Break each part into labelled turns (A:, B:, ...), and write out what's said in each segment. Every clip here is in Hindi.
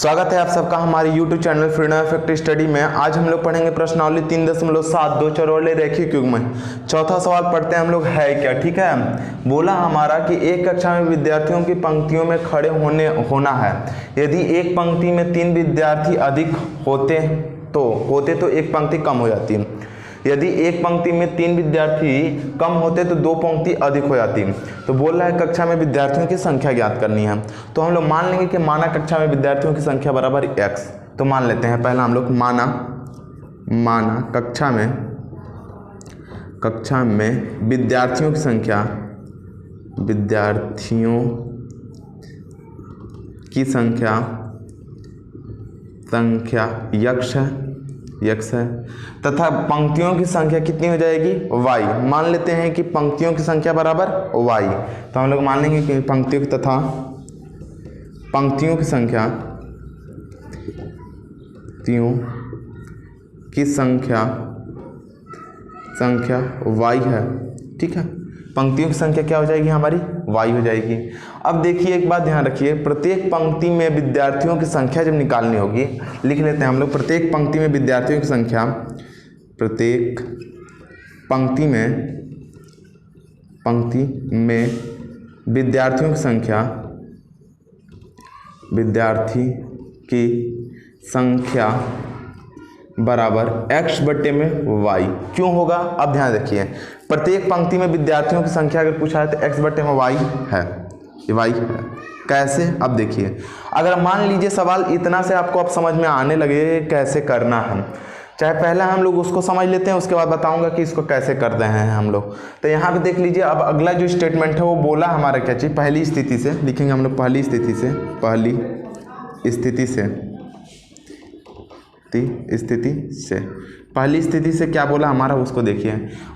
A: स्वागत है आप सबका हमारे YouTube channel freedom effect study में। आज हम लोग पढ़ेंगे प्रश्नावली 3.7 चौरोले रैखिक युग्म। चौथा सवाल पढ़ते हैं हम लोग, है क्या। ठीक है, बोला हमारा कि एक कक्षा में विद्यार्थियों की पंक्तियों में खड़े होना है। यदि एक पंक्ति में 3 विद्यार्थी अधिक होते तो एक पंक्ति कम हो जाती है। यदि एक पंक्ति में 3 विद्यार्थी कम होते तो 2 पंक्ति अधिक हो जाती। तो बोल रहा है कक्षा में विद्यार्थियों की संख्या ज्ञात करनी है। तो हम लोग मान लेंगे कि माना कक्षा में विद्यार्थियों की संख्या बराबर x। तो मान लेते हैं पहला हम लोग माना कक्षा में विद्यार्थियों की संख्या x है तथा पंक्तियों की संख्या कितनी हो जाएगी y। मान लेते हैं कि पंक्तियों की संख्या बराबर y। तो हम लोग मान लेंगे कि पंक्तियों की संख्या y है। ठीक है, पंक्तियों की संख्या क्या हो जाएगी हमारी y हो जाएगी। अब देखिए एक बात ध्यान रखिए, प्रत्येक पंक्ति में विद्यार्थियों की संख्या जब निकालनी होगी, लिख लेते हैं हम लोग प्रत्येक पंक्ति में विद्यार्थियों की संख्या, प्रत्येक पंक्ति में विद्यार्थियों की संख्या बराबर x बट्टे में y। क्यों होगा, अब ध्यान रखिए, प्रत्येक पंक्ति में विद्यार्थियों की संख्या अगर पूछा है तो x बट्टे में y है, ये y है। कैसे, अब देखिए, अगर मान लीजिए सवाल इतना से आपको अब समझ में आने लगे कैसे करना है, चाहे पहले हम लोग उसको समझ लेते हैं, उसके बाद बताऊंगा कि इसको कैसे कर रहे हैं हम लोग। तो यहाँ पे देख लीजिए, अब अगला जो स्टेटमेंट है वो बोला हमारा क्या चीज़, पहली स्थिति से लिखेंगे हम लोग, पहली स्थिति से क्या बोला हमारा, उसको देखिए।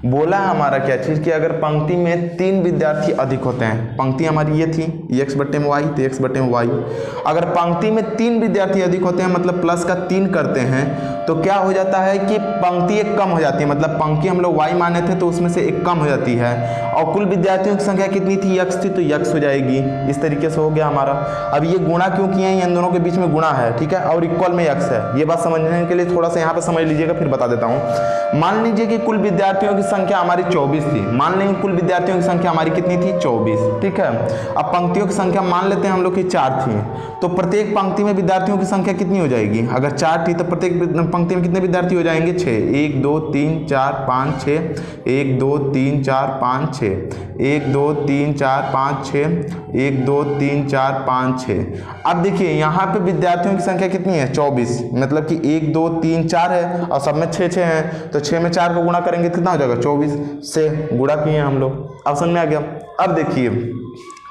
A: बोला हमारा क्या चीज़ कि अगर पंक्ति में 3 विद्यार्थी अधिक होते हैं, पंक्ति हमारी ये थी x बट्टे में y, तो x बट्टे में y। अगर पंक्ति में 3 विद्यार्थी अधिक होते हैं, मतलब प्लस का 3 करते हैं, तो क्या हो जाता है कि पंक्ति एक कम हो जाती है। मतलब पंक्ति हम लोग y माने थे तो उसमें से एक कम हो जाती है, और कुल विद्यार्थियों की संख्या कितनी थी, x थी, तो x हो जाएगी। इस तरीके से हो गया हमारा। अब ये गुणा क्यों किए हैं, इन दोनों के बीच में गुणा है, ठीक है, और इक्वल में x है। ये बात समझने के लिए थोड़ा सा यहाँ पे समझ लीजिएगा, फिर बता देता हूँ। मान लीजिए कि कुल विद्यार्थियों की संख्या हमारी 24 थी। मान लेंगे कुल विद्यार्थियों की संख्या हमारी कितनी थी, 24। ठीक है, अब पंक्तियों की संख्या मान लेते हैं हम लोग की 4 थी। तो प्रत्येक पंक्ति में विद्यार्थियों की संख्या कितनी हो जाएगी, अगर 4 थी तो प्रत्येक पंक्ति में कितने विद्यार्थी हो जाएंगे, 6। 1 2 3 4 5 6, 1 2 3 4 5 6, 1 2 3 4 5 6, 1 2 3 4 5 6। अब देखिए यहाँ पे विद्यार्थियों की संख्या कितनी है, 24। मतलब कि 1 2 3 4 है और सब में 6 हैं, तो 6 में 4 को गुणा करेंगे कितना हो जाएगा, 24 से गुणा किए हम लोग। अब समझ में आ गया। अब देखिए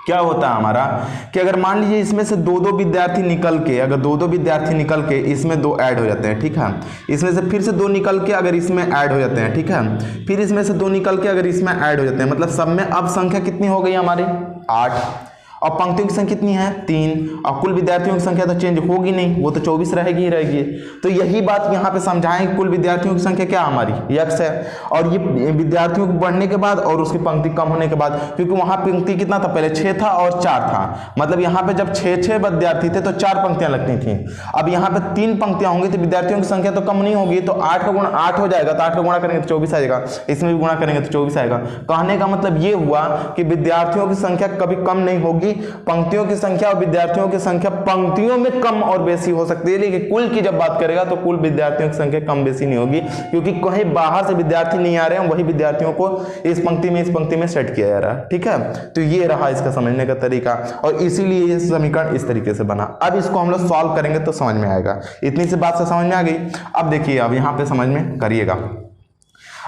A: क्या होता है हमारा कि अगर मान लीजिए इसमें से 2 विद्यार्थी निकल के, अगर 2 विद्यार्थी निकल के इसमें 2 ऐड हो जाते हैं, ठीक है, इसमें से फिर से 2 निकल के अगर इसमें ऐड हो जाते हैं, ठीक है, फिर इसमें से 2 निकल के अगर इसमें ऐड हो जाते हैं, मतलब सब में अब संख्या कितनी हो गई हमारी, 8। और पंक्तियों की संख्या कितनी है, 3। और कुल विद्यार्थियों की संख्या तो चेंज होगी नहीं, वो तो 24 रहेगी ही रहेगी। तो यही बात यहाँ पे समझाएं, कुल विद्यार्थियों की संख्या क्या हमारी x है, और ये विद्यार्थियों को बढ़ने के बाद और उसकी पंक्ति कम होने के बाद, क्योंकि वहाँ पंक्ति कितना था, पहले 6 था और 4 था, मतलब यहाँ पे जब 6 विद्यार्थी थे तो 4 पंक्तियां लगती थी। अब यहाँ पे 3 पंक्तियां होंगी तो विद्यार्थियों की संख्या तो कम नहीं होगी, तो 8 का गुणा 8 हो जाएगा, तो 8 का गुणा करेंगे तो 24 आएगा, इसमें भी गुणा करेंगे तो 24 आएगा। कहने का मतलब ये हुआ कि विद्यार्थियों की संख्या कभी कम नहीं होगी, पंक्तियों की संख्या और विद्यार्थियों की संख्या पंक्तियों में कम और बेसी हो सकती है, लेकिन कुल की जब बात करेगा तो कुल विद्यार्थियों की संख्या कम बेसी नहीं होगी, क्योंकि कहीं बाहर से विद्यार्थी नहीं आ रहे हैं, वही विद्यार्थियों को इस पंक्ति में सेट किया जा रहा है। ठीक है, तो ये रहा इसका समझने का तरीका, और इसीलिए ये समीकरण इस तरीके से बना। अब इसको हम लोग सॉल्व करेंगे तो समझ में आएगा। इतनी सी बात से समझ में आ गई। अब देखिए, अब यहाँ पे समझ में करिएगा।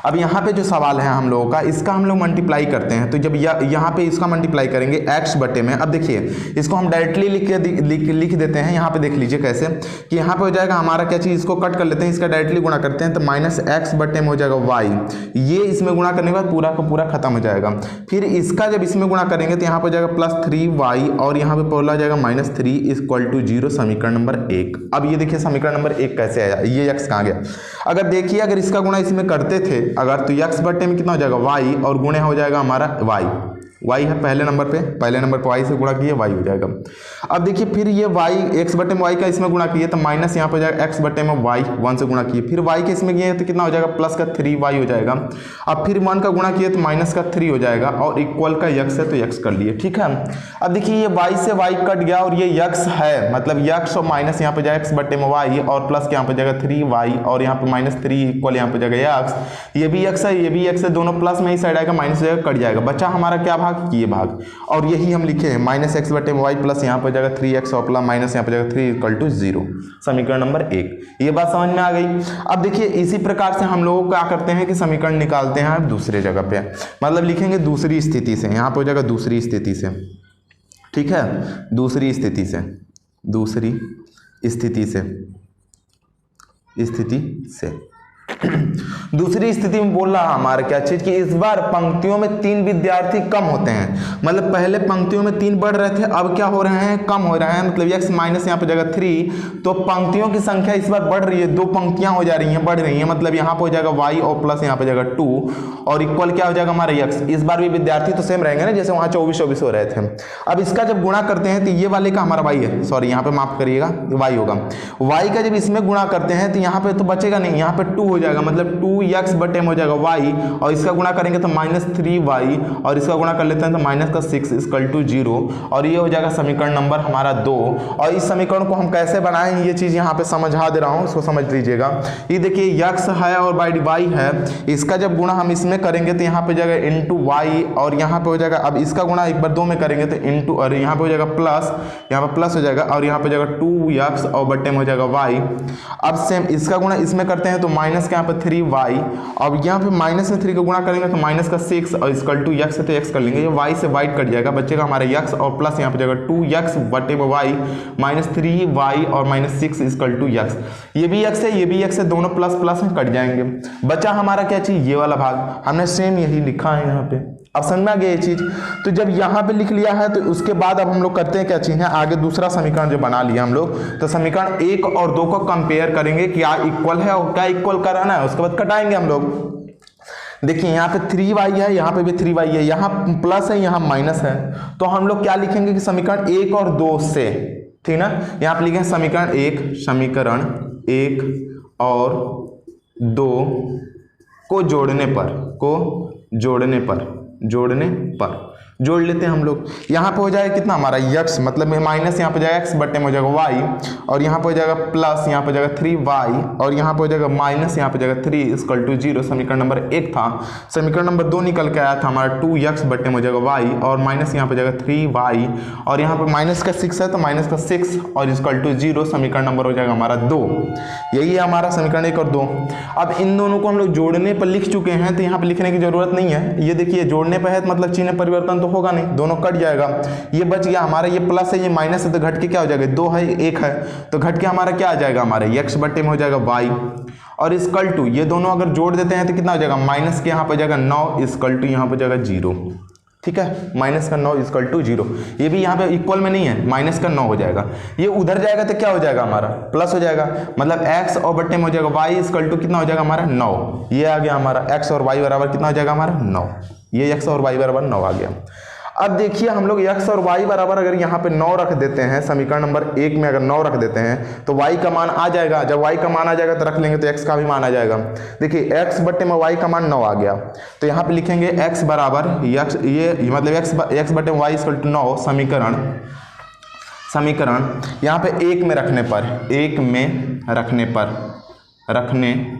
A: अब यहाँ पे जो सवाल है हम लोगों का, इसका हम लोग मल्टीप्लाई करते हैं, तो जब यहाँ पे इसका मल्टीप्लाई करेंगे x बटे में। अब देखिए इसको हम डायरेक्टली लिख देते हैं। यहाँ पे देख लीजिए कैसे कि यहाँ पे हो जाएगा हमारा क्या चीज़, इसको कट कर लेते हैं, इसका डायरेक्टली गुणा करते हैं, तो -x बटे में हो जाएगा y। ये इसमें गुणा करने के बाद पूरा का पूरा खत्म हो जाएगा। फिर इसका जब इसमें गुणा करेंगे तो यहाँ पे हो जाएगा +3y, और यहाँ पे बोला जाएगा -3 = 0, समीकरण नंबर 1। अब ये देखिए समीकरण नंबर 1 कैसे आया, ये x कहाँ गया। अगर देखिए अगर इसका गुणा इसमें करते थे अगर, तो x बटे में कितना हो जाएगा y, और गुणे हो जाएगा हमारा y। y है पहले नंबर पे y से गुणा किए y हो जाएगा। अब देखिए फिर ये y x बटे में y का इसमें गुणा किए तो माइनस यहाँ पे हो जाएगा x बटे में y 1 से गुणा किए, फिर y के इसमें किए तो कितना हो जाएगा प्लस का 3y हो जाएगा। अब फिर 1 का गुणा किए तो माइनस का 3 हो जाएगा और इक्वल का x है तो x कर लिए, ठीक है। अब देखिए ये y से y कट गया और ये x है, मतलब x और माइनस यहाँ पे जाएगा x बटे में y और प्लस यहाँ पे जाएगा 3y और यहाँ पे माइनस 3 इक्वल यहाँ पे जाएगा x, ये भी x है ये भी x है, दोनों प्लस में ही साइड आएगा माइनस हो जाएगा, कट जाएगा। बचा हमारा क्या भाग, ये भाग, और यही हम लिखे हैं माइनस x बटे में y प्लस यहाँ पे जाएगा 3x और प्लस माइनस यहाँ पे जाएगा 3 इक्वल टू 0, समीकरण नंबर 1। ये बात समझ में आ गई। अब देखिए इसी प्रकार से हम लोग क्या करते हैं कि समीकरण निकालते हैं अब दूसरे जगह पे, मतलब लिखेंगे दूसरी स्थिति से, यहाँ पे हो जाएगा दूसरी स्थिति से, ठीक है, दूसरी स्थिति से दूसरी स्थिति में बोल रहा हमारा क्या चीज कि इस बार पंक्तियों में 3 विद्यार्थी कम होते हैं, मतलब पहले पंक्तियों में 3 बढ़ रहे थे, अब क्या हो रहे हैं, कम हो रहे हैं, मतलब x माइनस यहाँ पे जगह 3, तो पंक्तियों की संख्या इस बार बढ़ रही है, 2 पंक्तियां हो जा रही हैं, बढ़ रही हैं, मतलब यहाँ पे हो जाएगा y और प्लस यहाँ पे जगह 2 और इक्वल क्या हो जाएगा हमारा x। इस बार भी विद्यार्थी तो सेम रहेंगे ना, जैसे वहाँ 24 हो रहे थे। अब इसका जब गुणा करते हैं तो ये वाले का हमारा y है, सॉरी यहाँ पे माफ करिएगा y होगा, y का जब इसमें गुणा करते हैं तो यहाँ पे तो बचेगा नहीं, यहाँ पे 2 हो जाएगा, मतलब 2x बटे में हो जाएगा y और इसका गुणा करेंगे तो माइनस 3y और इसका गुणा कर लेते हैं तो माइनस का 6 इक्वल टू 0 और ये हो जाएगा समीकरण नंबर हमारा 2। और इस समीकरण को हम कैसे बनाएं ये चीज यहाँ पे समझा दे रहा हूँ, इसको समझ लीजिएगा। ये देखिए x है और y है, इसका जब गुणा हम इसमें करेंगे तो यहाँ पे जाएगा इंटू वाई और यहाँ पे हो जाएगा, अब इसका गुणा एक बार 2 में करेंगे तो इंटू और यहाँ पे हो जाएगा प्लस, यहाँ पे प्लस हो जाएगा और यहाँ पे जाएगा 2x और बटे में हो जाएगा y। अब सेम इसका गुणा इसमें करते हैं तो माइनस का यहाँ पे 3y, अब यहाँ पे माइनस में 3 का गुणा करेंगे तो माइनस का 6 और इक्वल टू x है तो x कर लेंगे, ये y से y कट जाएगा, बचेगा हमारा x और प्लस यहाँ पे जाएगा 2x बटे में y माइनस 3y और माइनस 6 इक्वल टू x। ये भी x है ये भी x है, दोनों प्लस प्लस में कट जाएंगे। बचा हमारा क्या चीज, ये वाला भाग, हमने सेम यही लिखा है यहाँ पे। अब समझ में आ गया ये चीज। तो जब यहाँ पे लिख लिया है तो उसके बाद अब हम लोग करते हैं क्या चीज है, आगे दूसरा समीकरण जो बना लिया हम लोग, तो समीकरण 1 और 2 को कंपेयर करेंगे, क्या इक्वल है और क्या इक्वल कराना है, उसके बाद कटाएंगे हम लोग। देखिए यहाँ पे 3y है, यहाँ पे भी 3y है, यहाँ प्लस है यहाँ माइनस है, तो हम लोग क्या लिखेंगे कि समीकरण 1 और 2 से, ठीक ना, यहाँ पे लिखेंगे समीकरण 1 और 2 को जोड़ने पर जोड़ लेते हैं हम लोग। यहाँ पे हो जाएगा कितना हमारा x, मतलब माइनस यहाँ पे जाएगा x बटे में हो जाएगा y और यहाँ पे हो जाएगा प्लस यहाँ पे जाएगा 3y और यहाँ पे हो जाएगा माइनस यहाँ पे जाएगा 3 इक्वल टू 0। समीकरण नंबर 1 था। समीकरण नंबर 2 निकल के आया था हमारा 2x बटे में हो जाएगा y और माइनस यहाँ पे जाएगा 3y और यहाँ पे माइनस का 6 है तो माइनस का 6 और इक्वल टू 0। समीकरण नंबर हो जाएगा हमारा 2। यही है हमारा समीकरण 1 और 2। अब इन दोनों को हम लोग जोड़ने पर लिख चुके हैं तो यहाँ पे लिखने की जरूरत नहीं है। ये देखिए जोड़ने पर है मतलब चिन्ह परिवर्तन तो होगा नहीं, दोनों कट जाएगा। ये बच गया हमारा, ये प्लस है ये माइनस है तो घट के क्या हो जाएगा, 2 है 1 है तो घट के हमारा क्या आ जाएगा, हमारे x बटे में हो जाएगा y और इक्वल टू ये दोनों अगर जोड़ देते हैं तो कितना हो जाएगा, माइनस के यहाँ पर जाएगा 9 इक्वल टू यहाँ पर जाएगा 0। ठीक है, माइनस का 9 इक्वल टू 0। ये भी यहाँ पे इक्वल में नहीं है, माइनस का 9 हो जाएगा। ये उधर जाएगा तो क्या हो जाएगा हमारा, प्लस हो जाएगा, मतलब x और बटे में हो जाएगा y इक्वल टू कितना हो जाएगा हमारा 9। ये आ गया हमारा x और y बराबर कितना हो जाएगा हमारा 9। ये x और y बराबर 9 आ गया। अब देखिए हम लोग x और y बराबर अगर यहाँ पे 9 रख देते हैं, समीकरण नंबर 1 में अगर 9 रख देते हैं तो y का मान आ जाएगा। जब y का मान आ जाएगा तो रख लेंगे तो x का भी मान आ जाएगा। देखिए x बटे में y का मान 9 आ गया तो यहाँ पे लिखेंगे x बराबर x, ये मतलब x बटे y इक्वल टू 9। समीकरण यहाँ पे 1 में रखने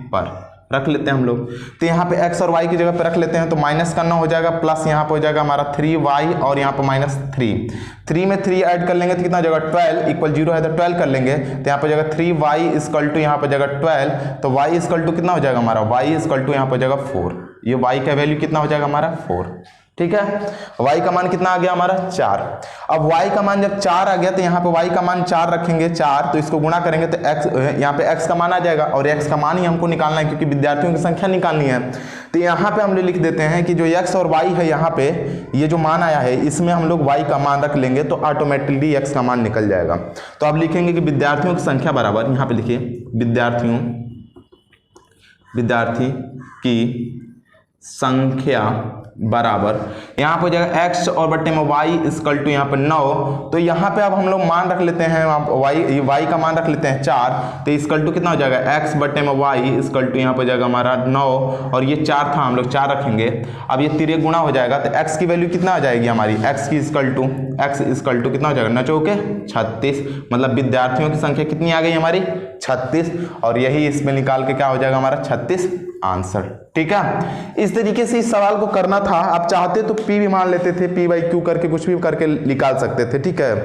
A: पर रख लेते हैं हम लोग। तो यहाँ पे x और y की जगह पे रख लेते हैं तो माइनस का 9 हो जाएगा, प्लस यहाँ पे हो जाएगा हमारा 3y और यहाँ पे माइनस 3 में 3 ऐड कर लेंगे तो कितना हो जाएगा 12 इक्वल 0 है तो 12 कर लेंगे तो यहाँ पे जाएगा 3y इक्वल टू यहाँ पे जाएगा 12 तो y इक्वल टू कितना हो जाएगा हमारा, y इक्वल टू यहाँ पे जाएगा 4। ये y का वैल्यू कितना हो जाएगा हमारा 4। ठीक है, y का मान कितना आ गया हमारा 4। अब y का मान जब 4 आ गया तो यहाँ पे y का मान 4 रखेंगे 4 तो इसको गुणा करेंगे तो x यहाँ पे x का मान आ जाएगा और x का मान ही हमको निकालना है क्योंकि विद्यार्थियों की संख्या निकालनी है। तो यहाँ पे हम लोग लिख देते हैं कि जो x और y है यहाँ पे ये जो मान आया है इसमें हम लोग y का मान रख लेंगे तो ऑटोमेटिकली x का मान निकल जाएगा। तो अब लिखेंगे कि विद्यार्थियों की संख्या बराबर, यहाँ पे लिखिए विद्यार्थी की संख्या बराबर यहाँ पे हो जाएगा x और बट्टे में y इक्वल टू यहाँ पे 9। तो यहाँ पे अब हम लोग मान रख लेते हैं, y का मान रख लेते हैं 4, तो इक्वल टू कितना हो जाएगा x बट्टे में y इक्वल टू यहाँ पे हो जाएगा हमारा 9 और ये 4 था, हम लोग 4 रखेंगे। अब ये तिरे गुना हो जाएगा तो x की वैल्यू कितना आ जाएगी हमारी, x की इक्वल टू कितना हो जाएगा 9 चौके 36, मतलब विद्यार्थियों की संख्या कितनी आ गई हमारी 36, और यही इसमें निकाल के क्या हो जाएगा हमारा 36 आंसर। ठीक है, इस तरीके से इस सवाल को करना था। आप चाहते तो p भी मान लेते थे, p बाई क्यू करके कुछ भी करके निकाल सकते थे। ठीक है,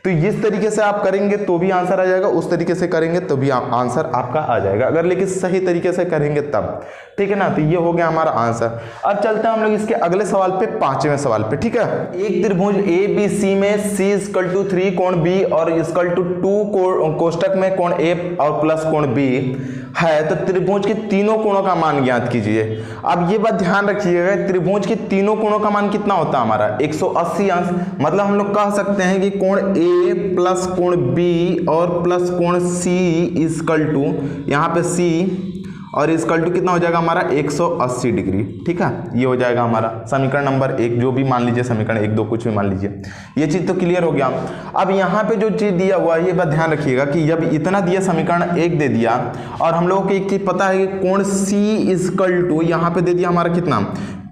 A: तो इस तरीके से आप करेंगे तो भी आंसर आ जाएगा, उस तरीके से करेंगे तो भी आंसर आपका आ जाएगा, अगर लेकिन सही तरीके से करेंगे तब। ठीक है ना, तो ये हो गया हमारा आंसर। अब चलते हैं हम लोग इसके अगले सवाल पे, 5वें सवाल पे। ठीक है, एक त्रिभुज ABC में C इक्वल टू 3 कोण B और इक्वल टू 2 कोष्टक में कोण A और प्लस कोण B है, तो त्रिभुज के तीनों कोणों का मान ज्ञात कीजिए। अब ये बात ध्यान रखिएगा, त्रिभुज के तीनों कोणों का मान कितना होता है हमारा 180 अंश। मतलब हम लोग कह सकते हैं कि कोण A प्लस कोण B और प्लस कोण C इक्वल टू यहाँ पे C और इक्वल टू कितना हो जाएगा हमारा 180 डिग्री। ठीक है, ये हो जाएगा हमारा समीकरण नंबर 1, जो भी मान लीजिए समीकरण 1 2 कुछ भी मान लीजिए। ये चीज़ तो क्लियर हो गया। अब यहाँ पे जो चीज़ दिया हुआ है ये बात ध्यान रखिएगा कि जब इतना दिया समीकरण 1 दे दिया और हम लोगों को एक चीज़ पता है कि कोण C इक्वल टू यहाँ पे दे दिया हमारा कितना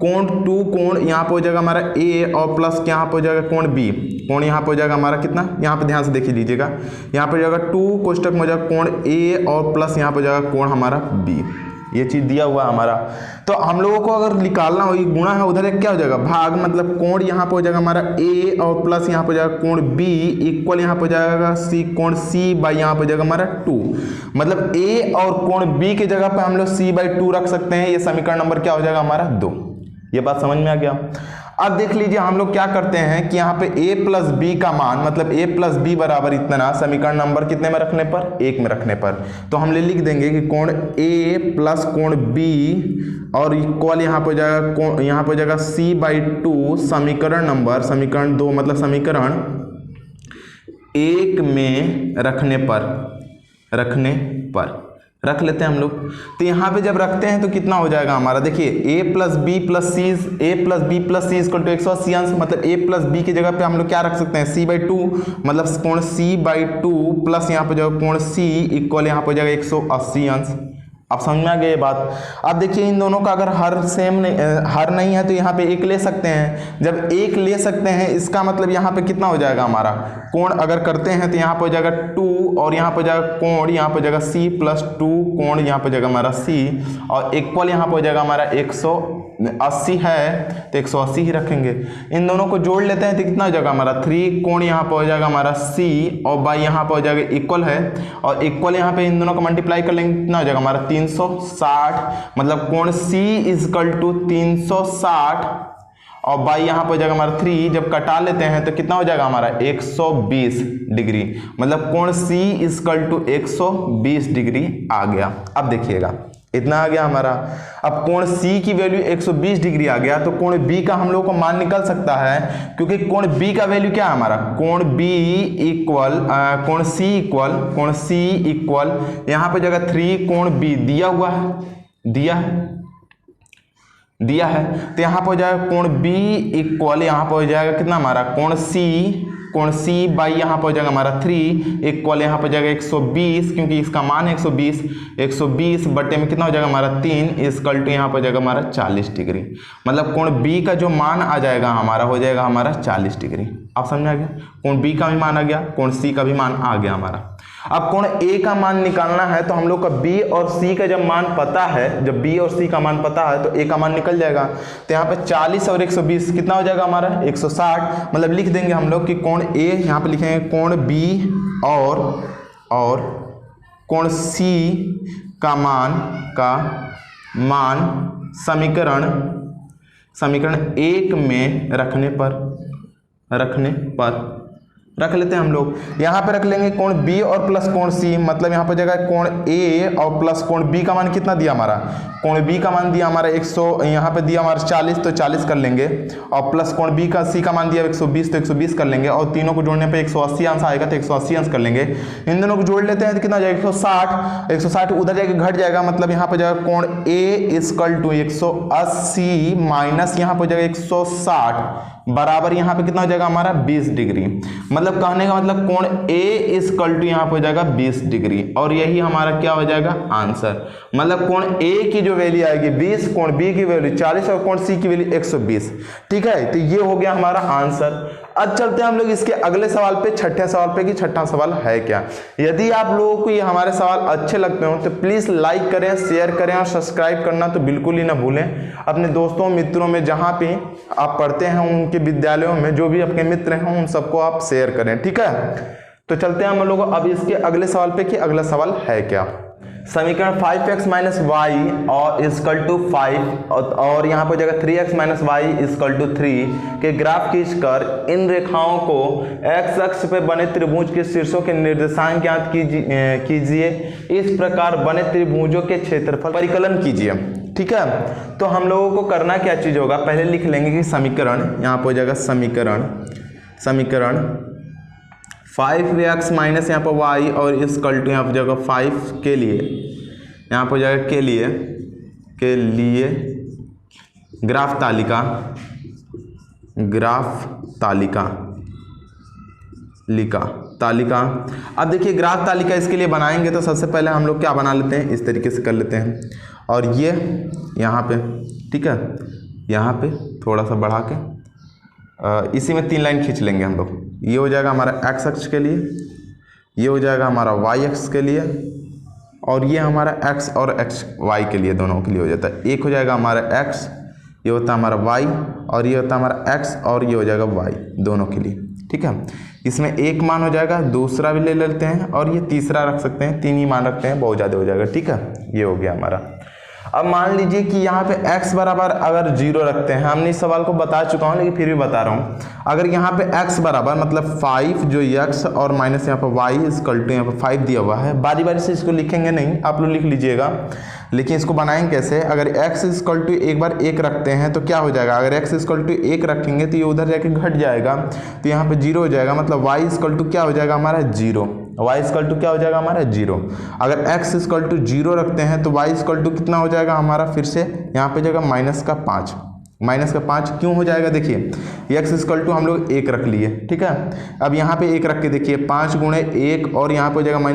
A: कोण 2 कोण यहाँ पे हो जाएगा हमारा A और प्लस यहाँ पे हो जाएगा कोण B, कोण यहाँ पे हो जाएगा हमारा कितना, यहाँ पे ध्यान से देख लीजिएगा, यहाँ पे हो जाएगा 2 कोष्टक में हो जाएगा कोण A और प्लस यहाँ पे हो जाएगा कोण हमारा B। ये चीज दिया हुआ हमारा, तो हम लोगों को अगर निकालना हो, गुणा है उधर एक क्या हो जाएगा भाग, मतलब कोण यहाँ पे हो जाएगा हमारा A और प्लस यहाँ पे हो जाएगा कोण B इक्वल यहाँ पे हो जाएगा C, कोण C बाई यहाँ पे हो जाएगा हमारा 2। मतलब A और कोण B की जगह पे हम लोग C बाई 2 रख सकते हैं। ये समीकरण नंबर क्या हो जाएगा हमारा 2। ये बात समझ में आ गया। अब देख लीजिए हम लोग क्या करते हैं कि यहाँ पे a प्लस बी का मान, मतलब a प्लस बी बराबर इतना, समीकरण नंबर कितने में रखने पर 1 में रखने पर, तो हम लिख देंगे कि कोण a प्लस कोण b और इक्वल यहाँ पे हो जाएगा यहाँ पे हो जाएगा c बाई 2 समीकरण 2 मतलब समीकरण 1 में रखने पर रख लेते हैं हम लोग। तो यहाँ पे जब रखते हैं तो कितना हो जाएगा हमारा, देखिए a plus B plus C equal to 180 अंश, मतलब a प्लस बी की जगह पे हम लोग क्या रख सकते हैं c बाई 2, मतलब कोण c बाई 2 प्लस यहाँ पे जो कोण c इक्वल यहाँ पे हो जाएगा 180 अंश। आप समझ में आ गया ये बात। अब देखिए इन दोनों का अगर हर नहीं है तो यहाँ पे 1 ले सकते हैं। जब 1 ले सकते हैं इसका मतलब यहाँ पे कितना हो जाएगा हमारा कोण, अगर करते हैं तो यहाँ पे हो जाएगा 2 और यहाँ पे हो जाएगा कोण यहाँ पे हो जाएगा c प्लस 2 कोण यहाँ पे हो जाएगा हमारा c और इक्वल यहाँ पे हो जाएगा हमारा 180 है तो 180 ही रखेंगे। इन दोनों को जोड़ लेते हैं तो कितना हो जाएगा हमारा 3 कोण यहाँ पे हो जाएगा हमारा c और बाई यहाँ पे हो जाएगा इक्वल है और इक्वल यहाँ पे इन दोनों को मल्टीप्लाई कर लेंगे कितना हो जाएगा हमारा 360, मतलब कोण C इक्वल टू 360 और बाई यहाँ पर हो जाएगा हमारा 3, जब कटा लेते हैं तो कितना हो जाएगा हमारा 120 डिग्री, मतलब कोण C इक्वल टू 120 डिग्री आ गया। अब देखिएगा इतना आ गया हमारा। अब कोण C की वैल्यू 120 डिग्री आ गया तो कोण B का हम लोग को मान निकल सकता है, क्योंकि कोण B का वैल्यू क्या है हमारा, कोण B इक्वल कोण C इक्वल यहाँ पे जगह 3 कोण B दिया है तो यहाँ पे हो जाएगा कोण B इक्वल यहाँ पे हो जाएगा कितना हमारा कोण C बाई यहाँ पे हो जाएगा हमारा 3 इक्वल यहाँ पे हो जाएगा 120, क्योंकि इसका मान है 120 बटे में कितना हो जाएगा हमारा 3 इक्वल टू यहाँ पे हो जाएगा हमारा 40 डिग्री। मतलब कोण B का जो मान आ जाएगा हमारा हो जाएगा हमारा 40 डिग्री। आप समझ आ गया, कोण B का भी मान आ गया, कोण C का भी मान आ गया हमारा। अब कोण A का मान निकालना है तो हम लोग का B और C का जब मान पता है, जब B और C का मान पता है तो A का मान निकल जाएगा। तो यहाँ पे 40 और 120 कितना हो जाएगा हमारा 160, मतलब लिख देंगे हम लोग कि कोण A यहाँ पे लिखेंगे कोण B और कोण C का मान समीकरण 1 में रखने रख लेते हैं हम लोग। यहाँ पे रख लेंगे कोण बी और प्लस कोण सी, मतलब यहाँ पर जगह कोण ए और प्लस कोण बी का मान कितना दिया हमारा, कोण बी का मान दिया हमारा 100, यहाँ पे दिया हमारा 40 तो 40 कर लेंगे, और प्लस कोण बी का सी का मान दिया 120 तो 120 कर लेंगे, और तीनों को जोड़ने पे 180 अंश आएगा तो 180 अंश कर लेंगे। इन दोनों को जोड़ लेते हैं तो कितना हो जाएगा 160, 160 उधर जाके घट जाएगा, मतलब यहाँ पर जाएगा कोण ए इक्वल टू 180 माइनस यहाँ पर जाएगा 160 बराबर यहाँ पे कितना हो जाएगा हमारा 20 डिग्री। मतलब कहने का मतलब कोण ए इक्वल टू यहाँ पे हो जाएगा 20 डिग्री, और यही हमारा क्या हो जाएगा आंसर। मतलब कोण ए की जो वैल्यू आएगी 20, कोण बी की वैल्यू 40 और कोण सी की वैल्यू 120। ठीक है, तो ये हो गया हमारा आंसर। अब चलते हैं हम लोग इसके अगले सवाल पे, छठे सवाल पे कि छठा सवाल है क्या। यदि आप लोगों को ये हमारे सवाल अच्छे लगते हो तो प्लीज लाइक करें, शेयर करें और सब्सक्राइब करना तो बिल्कुल ही ना भूलें। अपने दोस्तों मित्रों में जहां पे आप पढ़ते हैं उनके विद्यालयों में जो भी आपके मित्र हैं उन सबको आप शेयर करें। ठीक है, तो चलते हैं हम लोग अब इसके अगले सवाल पे कि अगला सवाल है क्या। समीकरण 5x माइनस वाई और इक्वल टू 5 और यहाँ पर जगह 3x minus Y equal to 3 के ग्राफ खींचकर इन रेखाओं को x अक्ष पे बने त्रिभुज के शीर्षों के निर्देशांक ज्ञात कीजिए। इस प्रकार बने त्रिभुजों के क्षेत्रफल परिकलन कीजिए। ठीक है, तो हम लोगों को करना क्या चीज होगा, पहले लिख लेंगे कि समीकरण, यहाँ पर हो जाएगा समीकरण 5x माइनस यहाँ पर y और इक्वल टू यहाँ पर जगह 5 के लिए, यहाँ पर जाएगा के लिए ग्राफ तालिका। अब देखिए ग्राफ तालिका इसके लिए बनाएंगे तो सबसे पहले हम लोग क्या बना लेते हैं, इस तरीके से कर लेते हैं, और ये यहाँ पे, ठीक है, यहाँ पे थोड़ा सा बढ़ा के इसी में 3 लाइन खींच लेंगे हम लोग। ये हो जाएगा हमारा x अक्ष के लिए, ये हो जाएगा हमारा y अक्ष के लिए, और ये हमारा x और y के लिए, दोनों के लिए हो जाता है। एक हो जाएगा हमारा x, ये होता है हमारा y, और ये होता है हमारा x, और ये हो जाएगा y, दोनों के लिए। ठीक है, इसमें एक मान हो जाएगा, दूसरा भी ले लेते हैं, और ये तीसरा रख सकते हैं, 3 ही मान रखते हैं, बहुत ज़्यादा हो जाएगा। ठीक है, ये हो गया हमारा। अब मान लीजिए कि यहाँ पे x बराबर अगर 0 रखते हैं, हमने इस सवाल को बता चुका हूँ लेकिन फिर भी बता रहा हूँ। अगर यहाँ पे x बराबर मतलब 5 जो x और माइनस यहाँ पर y इक्वल टू यहाँ पर 5 दिया हुआ है, बारी बारी से इसको लिखेंगे नहीं, आप लोग लिख लीजिएगा, लेकिन इसको बनाएंगे कैसे। अगर x इक्वल टू एक बार 1 रखते हैं तो क्या हो जाएगा, अगर x इक्वल टू 1 रखेंगे तो ये उधर जाके घट जाएगा, तो यहाँ पे 0 हो जाएगा, मतलब y इक्वल टू क्या हो जाएगा हमारा 0, y इक्वल टू क्या हो जाएगा हमारा 0। अगर x इक्वल टू 0 रखते हैं तो y इक्वल टू कितना हो जाएगा हमारा, फिर से यहाँ पे जाएगा -5, -5 क्यों हो जाएगा, देखिए x इक्वल टू हम लोग 1 रख लिए। ठीक है, अब यहाँ पे 1 रख के देखिए 5 गुणे 1, और यहाँ पे हो जाएगा -y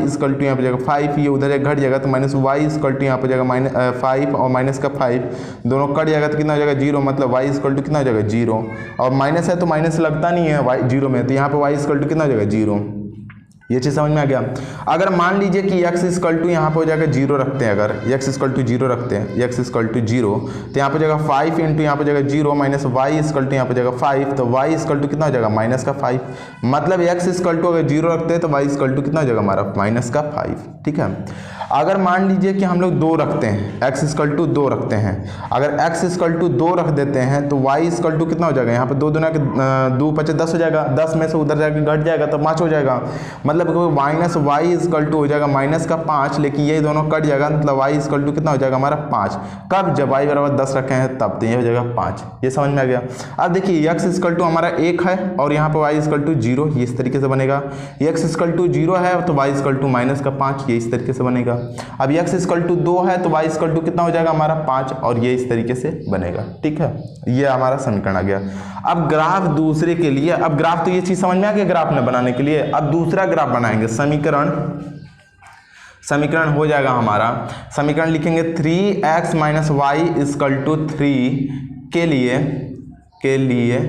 A: इक्वल टू यहाँ पे जाएगा 5, ये उधर घट जाएगा तो -y इक्वल टू यहाँ पे जाएगा 5 और -5 दोनों कट जाएगा तो कितना हो जाएगा 0, मतलब y इक्वल टू कितना हो जाएगा 0, और माइनस है तो माइनस लगता नहीं है y 0 में, तो यहाँ पे y इक्वल टू कितना हो जाएगा 0। ये चीज़ समझ में आ गया। अगर मान लीजिए कि x इक्वल टू यहाँ पर हो जाएगा 0 रखते हैं, अगर x इक्वल टू 0 रखते हैं, x इक्वल टू 0 तो यहाँ पर जाएगा 5 इंटू यहाँ पर जाएगा 0 माइनस y इक्वल टू यहाँ पर जाएगा 5, तो y इक्वल टू कितना हो जाएगा -5, मतलब x इक्वल टू अगर 0 रखते हैं तो y इक्वल टू कितना हो जाएगा हमारा -5। ठीक है, अगर मान लीजिए कि हम लोग 2 रखते हैं, x इक्वल टू 2 रखते हैं, अगर x इक्वल टू 2 रख देते हैं तो y इक्वल टू कितना हो जाएगा, यहाँ पर 2 दूना के 2 × 5 = 10 हो जाएगा, 10 में से उधर जाके घट जाएगा तो 5 हो जाएगा, मतलब -y इक्वल टू हो जाएगा -5, लेकिन ये दोनों कट जाएगा, मतलब y इक्वल टू कितना हो जाएगा हमारा 5। कब, जब y बराबर 10 रखे हैं तब, तो ये हो जाएगा 5। ये समझ में आ गया। अब देखिए x इक्वल टू हमारा 1 है और यहाँ पर y इक्वल टू 0, ये इस तरीके से बनेगा। x इक्वल टू 0 है तो y इक्वल टू -5, ये इस तरीके से बनेगा। अब x इक्वल टू 2 है तो y इक्वल टू कितना हो जाएगा हमारा 5, और ये इस तरीके से बनेगा। ठीक है, ये हमारा समीकरण आ गया। अब ग्राफ दूसरे के लिए, अब ग्राफ तो ये चीज समझ में आ गया ग्राफ न बनाने के लिए, अब दूसरा ग्राफ बनाएंगे। समीकरण हो जाएगा हमारा, समीकरण लिखेंगे 3x minus Y equal to 3 के लिए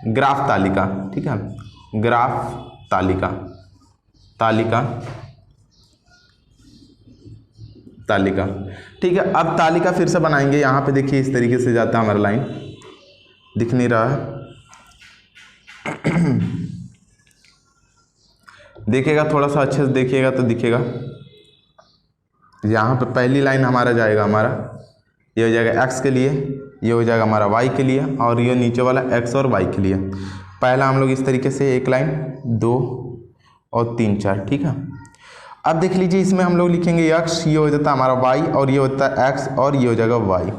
A: ग्राफ तालिका। ठीक है, ग्राफ तालिका ठीक है। अब तालिका फिर से बनाएंगे। यहाँ पे देखिए इस तरीके से जाता है हमारा लाइन, दिख नहीं रहा है, देखिएगा थोड़ा सा अच्छे से देखिएगा तो दिखेगा। यहाँ पे पहली लाइन हमारा जाएगा, हमारा ये हो जाएगा x के लिए, ये हो जाएगा हमारा y के लिए, और ये नीचे वाला x और y के लिए। पहला हम लोग इस तरीके से एक लाइन 2 और 3 4, ठीक है। अब देख लीजिए इसमें हम लोग लिखेंगे x, ये हो जाता है हमारा y और ये होता है x और ये हो जाएगा y।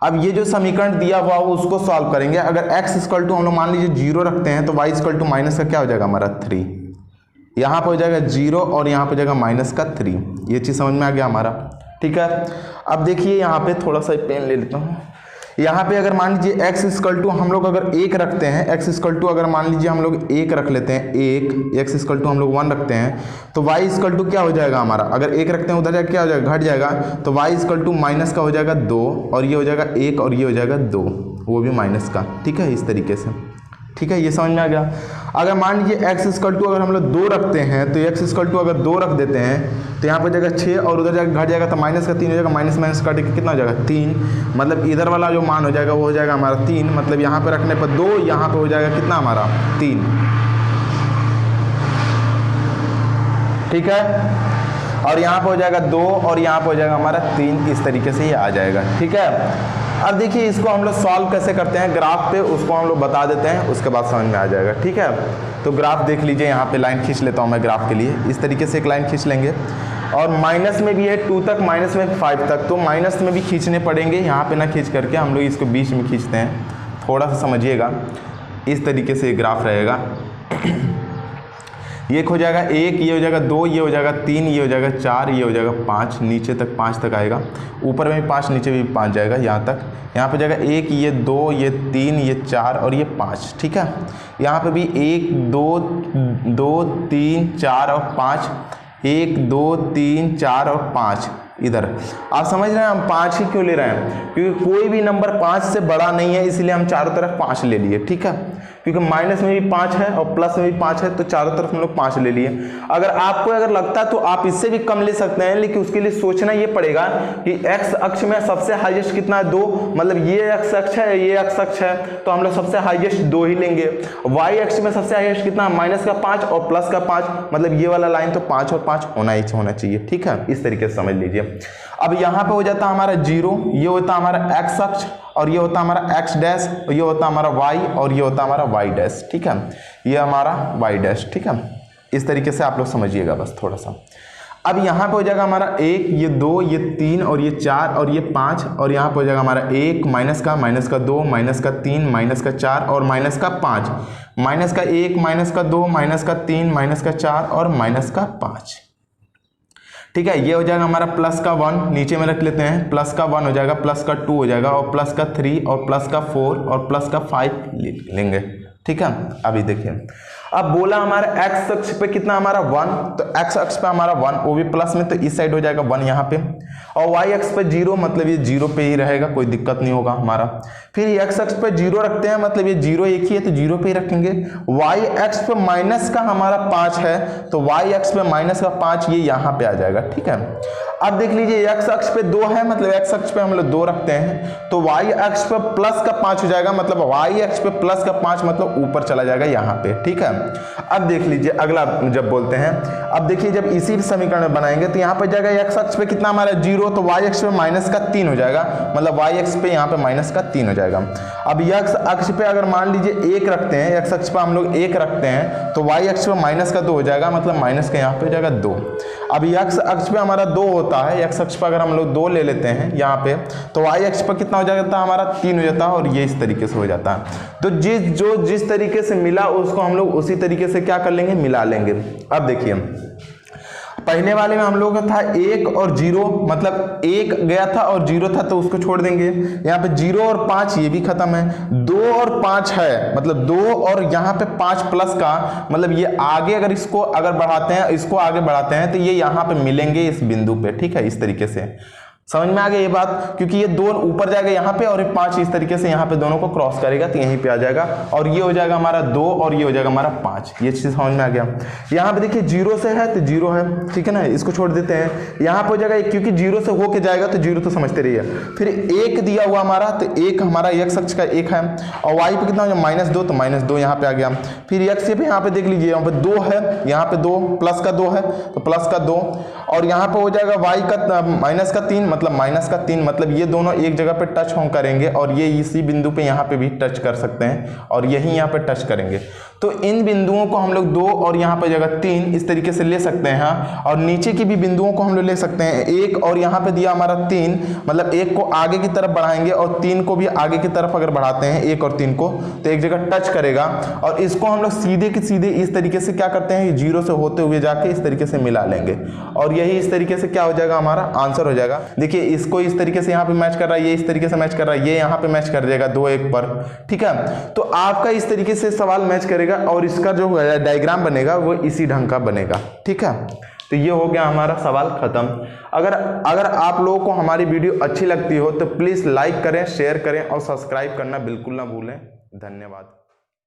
A: अब ये जो समीकरण दिया हुआ हो उसको सॉल्व करेंगे। अगर x इक्वल टू हम लोग मान लीजिए 0 रखते हैं तो y इक्वल टू माइनस का क्या हो जाएगा हमारा 3, यहाँ पे हो जाएगा 0 और यहाँ पे हो जाएगा माइनस का 3। ये चीज़ समझ में आ गया हमारा, ठीक है। अब देखिए यहाँ पे थोड़ा सा पेन ले लेता हूँ। यहाँ पे अगर मान लीजिए x इक्वल टू हम लोग अगर 1 रखते हैं, x इक्वल टू अगर मान लीजिए हम लोग 1 रख लेते हैं, 1, x इक्वल टू हम लोग 1 रखते हैं तो y इक्वल टू क्या हो जाएगा हमारा, अगर 1 रखते हैं उधर जाकर क्या हो जाएगा, घट जाएगा, तो y इक्वल टू माइनस का हो जाएगा 2 और ये हो जाएगा 1 और ये हो जाएगा 2, वो भी माइनस का, ठीक है, इस तरीके से, ठीक है। ये समझ में आ गया। अगर मान लीजिए x इक्वल टू अगर हम लोग 2 रखते हैं तो x इक्वल टू अगर 2 रख देते हैं तो यहाँ पर जाएगा 6 और उधर जाकर घट जाएगा तो माइनस का 3 हो जाएगा, माइनस माइनस काट के कितना हो जाएगा 3, मतलब इधर वाला जो मान हो जाएगा वो हो जाएगा हमारा 3, मतलब यहाँ पे रखने पर 2, यहाँ पे हो जाएगा कितना हमारा 3, ठीक है। और यहाँ पे हो जाएगा 2 और यहाँ पे हो जाएगा हमारा 3, इस तरीके से ये आ जाएगा, ठीक है। अब देखिए इसको हम लोग सॉल्व कैसे करते हैं ग्राफ पे, उसको हम लोग बता देते हैं, उसके बाद समझ में आ जाएगा, ठीक है। तो ग्राफ देख लीजिए, यहाँ पे लाइन खींच लेता हूँ मैं ग्राफ के लिए, इस तरीके से एक लाइन खींच लेंगे और माइनस में भी है 2 तक, माइनस में 5 तक, तो माइनस में भी खींचने पड़ेंगे, यहाँ पे ना खींच करके हम लोग इसको बीच में खींचते हैं, थोड़ा सा समझिएगा। इस तरीके से ग्राफ रहेगा, ये हो जाएगा 1, ये हो जाएगा 2, ये हो जाएगा 3, ये हो जाएगा 4, ये हो जाएगा 5, नीचे तक 5 तक आएगा, ऊपर में भी 5, नीचे भी 5 जाएगा यहाँ तक, यहाँ पे जाएगा 1, ये 2, ये 3, ये 4 और ये 5, ठीक है। यहाँ पे भी 1 2 3 4 और 5, 1 2 3 4 और 5 इधर। आप समझ रहे हैं हम 5 ही क्यों ले रहे हैं, क्योंकि कोई भी नंबर 5 से बड़ा नहीं है, इसलिए हम चारों तरफ 5 ले लिए, ठीक है। क्योंकि माइनस में भी 5 है और प्लस में भी 5 है, तो चारों तरफ हम लोग 5 ले लिए। अगर आपको अगर लगता है तो आप इससे भी कम ले सकते हैं, लेकिन उसके लिए सोचना ये पड़ेगा कि x अक्ष में सबसे हाईएस्ट कितना है 2, मतलब ये x अक्ष है, ये x अक्ष है, तो हम लोग सबसे हाईएस्ट 2 ही लेंगे। y अक्ष में सबसे हाईएस्ट कितना, माइनस का 5 और प्लस का 5, मतलब ये वाला लाइन तो 5 और 5 होना चाहिए, ठीक है। इस तरीके से समझ लीजिए। अब यहाँ पे हो जाता है हमारा 0, ये होता है हमारा x अक्ष और ये होता है हमारा x डैश, और ये होता है हमारा y और ये होता है हमारा y डैश, ठीक है, ये हमारा y डैश, ठीक है। इस तरीके से आप लोग समझिएगा बस थोड़ा सा। अब यहाँ पे हो जाएगा हमारा 1, ये 2, ये 3 और ये 4 और ये 5, और यहाँ पे हो जाएगा हमारा 1, माइनस का 2, माइनस का 3, माइनस का 4 और माइनस का 5, माइनस का 1, माइनस का 2, माइनस का 3, माइनस का 4 और माइनस का 5, ठीक है। ये हो जाएगा हमारा प्लस का 1, नीचे में रख लेते हैं, प्लस का 1 हो जाएगा, प्लस का 2 हो जाएगा और प्लस का 3 और प्लस का 4 और प्लस का 5 लेंगे, ठीक है। अभी देखिए, अब बोला हमारा x अक्ष पे कितना हमारा 1, तो x अक्ष पे हमारा 1, वो भी प्लस में, तो इस साइड हो जाएगा 1 यहाँ पे, और y अक्ष पे 0, मतलब ये 0 पे ही रहेगा, कोई दिक्कत नहीं होगा हमारा। फिर x अक्ष पे 0 रखते हैं, मतलब ये 0 एक ही है तो 0 पे ही रखेंगे। y अक्ष पे माइनस का हमारा 5 है, तो y अक्ष पे माइनस का 5 ये यहाँ पे आ जाएगा, ठीक है। अब देख लीजिए x अक्ष पे 2 है, मतलब x अक्ष पे हम लोग 2 रखते हैं, तो y अक्ष पे प्लस का 5 हो जाएगा, मतलब y अक्ष पे प्लस का 5 मतलब ऊपर चला जाएगा यहाँ पे, ठीक है। अब देख लीजिए अगला जब बोलते हैं, अब देखिए जब इसी समीकरण में बनाएंगे तो यहाँ पे जाएगा x अक्ष पे कितना हमारा 0, तो y अक्ष पे माइनस का 3 हो जाएगा, मतलब y अक्ष पे यहाँ पे माइनस का 3 हो जाएगा। अब x अक्ष पे अगर मान लीजिए 1 रखते हैं, x अक्ष पे हम लोग 1 रखते हैं, तो y अक्ष पे माइनस का 2 हो जाएगा, मतलब माइनस का यहाँ पे हो जाएगा 2। अब x अक्ष पे हमारा 2 होता है, x अक्ष पे अगर हम लोग 2 ले लेते हैं यहाँ पे, तो y अक्ष पे कितना हो जाता है हमारा 3 हो जाता है, और ये इस तरीके से हो जाता है। तो जिस तरीके से मिला उसको हम लोग उसी तरीके से क्या कर लेंगे, मिला लेंगे। अब देखिए पहले वाले में हम लोग का था 1 और 0, मतलब 1 गया था और 0 था तो उसको छोड़ देंगे। यहाँ पे 0 और 5 ये भी खत्म है, 2 और 5 है, मतलब 2 और यहाँ पे 5 प्लस का, मतलब ये आगे अगर इसको अगर बढ़ाते हैं, इसको आगे बढ़ाते हैं तो ये यहाँ पे मिलेंगे इस बिंदु पे, ठीक है। इस तरीके से समझ में आ गया ये बात, क्योंकि ये 2 ऊपर जाएगा यहाँ पे और ये 5 इस तरीके से यहाँ पे दोनों को क्रॉस करेगा तो यहीं पे आ जाएगा, और ये हो जाएगा हमारा 2 और ये हो जाएगा हमारा 5। ये चीज समझ में आ गया। यहाँ पे देखिए 0 से है तो 0 है, ठीक है ना, इसको छोड़ देते हैं। यहाँ पे हो जाएगा क्योंकि 0 से होके जाएगा तो 0 तो समझते रहिए। फिर 1 दिया हुआ हमारा, तो 1 हमारा x अक्ष का 1 है, और y पे कितना हो जाएगा -2, तो -2 यहाँ पे आ गया। फिर x पे यहाँ पे देख लीजिए, यहाँ पे 2 है, यहाँ पे 2 प्लस का 2 है तो प्लस का 2, और यहाँ पे हो जाएगा y का -3, मतलब -3 मतलब ये दोनों एक जगह पे टच हों करेंगे और ये इसी बिंदु पे यहाँ पे भी टच कर सकते हैं और यही यहाँ पे टच करेंगे। तो इन बिंदुओं को हम लोग 2 और यहाँ पे जगह 3 इस तरीके से ले सकते हैं। और नीचे की भी बिंदुओं को हम लोग ले सकते हैं, 1 और यहाँ पे दिया हमारा 3, मतलब 1 को आगे की तरफ बढ़ाएंगे और 3 को भी आगे की तरफ अगर बढ़ाते हैं 1 और 3 को, तो एक जगह टच करेगा। और इसको हम लोग सीधे की सीधे इस तरीके से क्या करते हैं, 0 से होते हुए जाके इस तरीके से मिला लेंगे और यही इस तरीके से क्या हो जाएगा, हमारा आंसर हो जाएगा। देखिए इसको इस तरीके से यहाँ पे मैच कर रहा है, ये इस तरीके से मैच कर रहा है, ये यहाँ पे मैच कर देगा 2-1 पर, ठीक है। तो आपका इस तरीके से सवाल मैच करेगा और इसका जो डायग्राम बनेगा वो इसी ढंग का बनेगा, ठीक है। तो ये हो गया हमारा सवाल खत्म। अगर आप लोगों को हमारी वीडियो अच्छी लगती हो तो प्लीज़ लाइक करें, शेयर करें और सब्सक्राइब करना बिल्कुल ना भूलें। धन्यवाद।